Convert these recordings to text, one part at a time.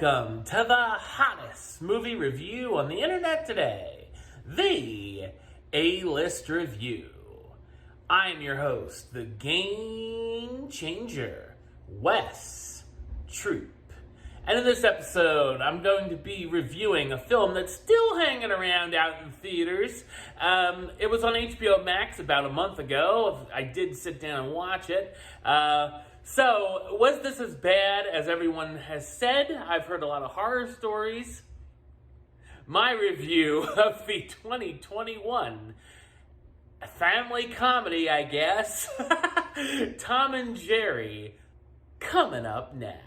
Welcome to the hottest movie review on the internet today, the A-List Review. I'm your host, the Game Changer, Wes Troop. And in this episode, I'm going to be reviewing a film that's still hanging around out in theaters. It was on HBO Max about a month ago. I did sit down and watch it. So, was this as bad as everyone has said? I've heard a lot of horror stories. My review of the 2021 family comedy, I guess, Tom and Jerry, coming up now.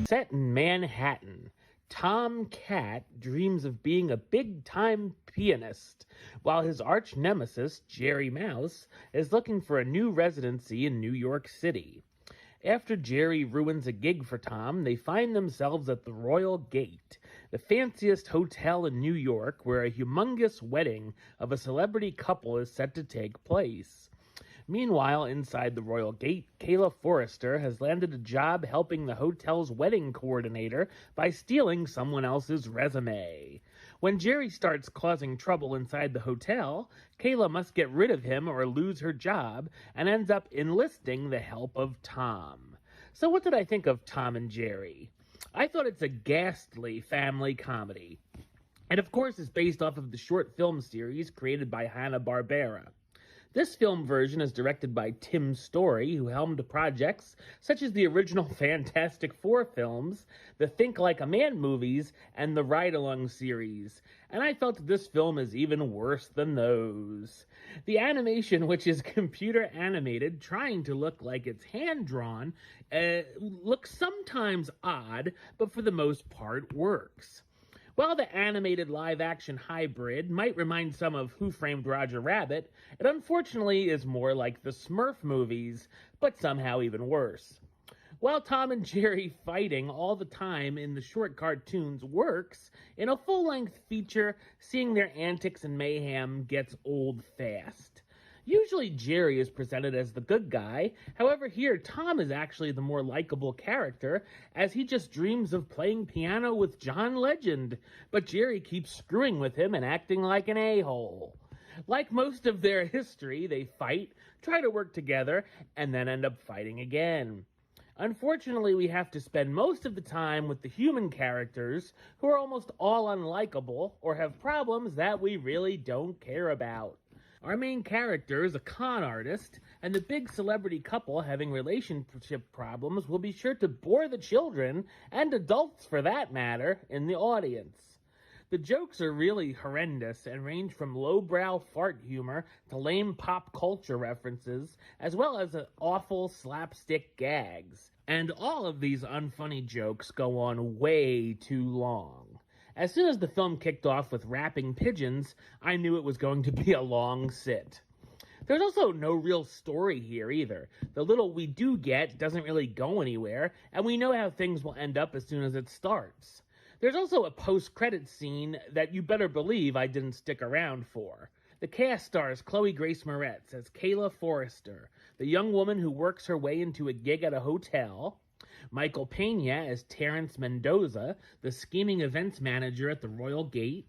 Set in Manhattan, Tom Cat dreams of being a big-time pianist, while his arch-nemesis, Jerry Mouse, is looking for a new residency in New York City. After Jerry ruins a gig for Tom, they find themselves at the Royal Gate, the fanciest hotel in New York, where a humongous wedding of a celebrity couple is set to take place. Meanwhile, inside the Royal Gate, Kayla Forrester has landed a job helping the hotel's wedding coordinator by stealing someone else's resume. When Jerry starts causing trouble inside the hotel, Kayla must get rid of him or lose her job, and ends up enlisting the help of Tom. So what did I think of Tom and Jerry? I thought it's a ghastly family comedy. And of course, it's based off of the short film series created by Hanna-Barbera. This film version is directed by Tim Story, who helmed projects such as the original Fantastic Four films, the Think Like a Man movies, and the Ride-Along series. And I felt that this film is even worse than those. The animation, which is computer animated, trying to look like it's hand-drawn, looks sometimes odd, but for the most part works. While the animated live-action hybrid might remind some of Who Framed Roger Rabbit, it unfortunately is more like the Smurf movies, but somehow even worse. While Tom and Jerry fighting all the time in the short cartoons works, in a full-length feature, seeing their antics and mayhem gets old fast. Usually Jerry is presented as the good guy, however here Tom is actually the more likable character, as he just dreams of playing piano with John Legend, but Jerry keeps screwing with him and acting like an a-hole. Like most of their history, they fight, try to work together, and then end up fighting again. Unfortunately, we have to spend most of the time with the human characters, who are almost all unlikable, or have problems that we really don't care about. Our main character is a con artist, and the big celebrity couple having relationship problems will be sure to bore the children, and adults for that matter, in the audience. The jokes are really horrendous and range from lowbrow fart humor to lame pop culture references, as well as awful slapstick gags. And all of these unfunny jokes go on way too long. As soon as the film kicked off with rapping pigeons, I knew it was going to be a long sit. There's also no real story here either. The little we do get doesn't really go anywhere, and we know how things will end up as soon as it starts. There's also a post-credits scene that you better believe I didn't stick around for. The cast stars Chloe Grace Moretz as Kayla Forrester, the young woman who works her way into a gig at a hotel, Michael Pena as Terrence Mendoza, the scheming events manager at the Royal Gate,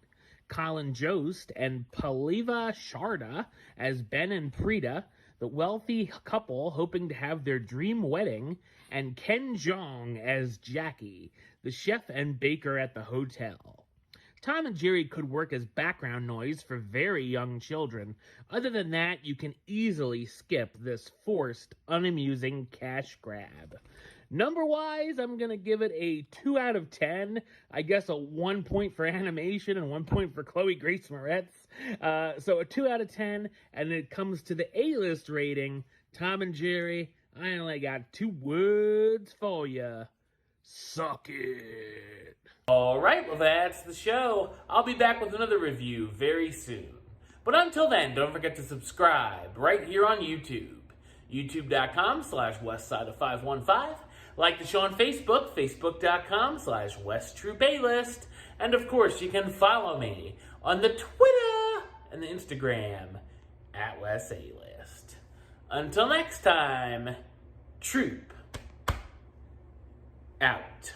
Colin Jost and Paliva Sharda as Ben and Prita, the wealthy couple hoping to have their dream wedding, and Ken Jeong as Jackie, the chef and baker at the hotel. Tom and Jerry could work as background noise for very young children. Other than that, you can easily skip this forced, unamusing cash grab. Number-wise, I'm going to give it a 2 out of 10. I guess a 1 point for animation and 1 point for Chloe Grace Moretz. So a 2 out of 10. And it comes to the A-list rating. Tom and Jerry, I only got 2 words for you. Suck it. Alright, well that's the show. I'll be back with another review very soon. But until then, don't forget to subscribe right here on YouTube. YouTube.com/Westside515. Like the show on Facebook, Facebook.com/WesTroopaList. And of course, you can follow me on the Twitter and the Instagram Atlas A-List. Until next time, Troop out.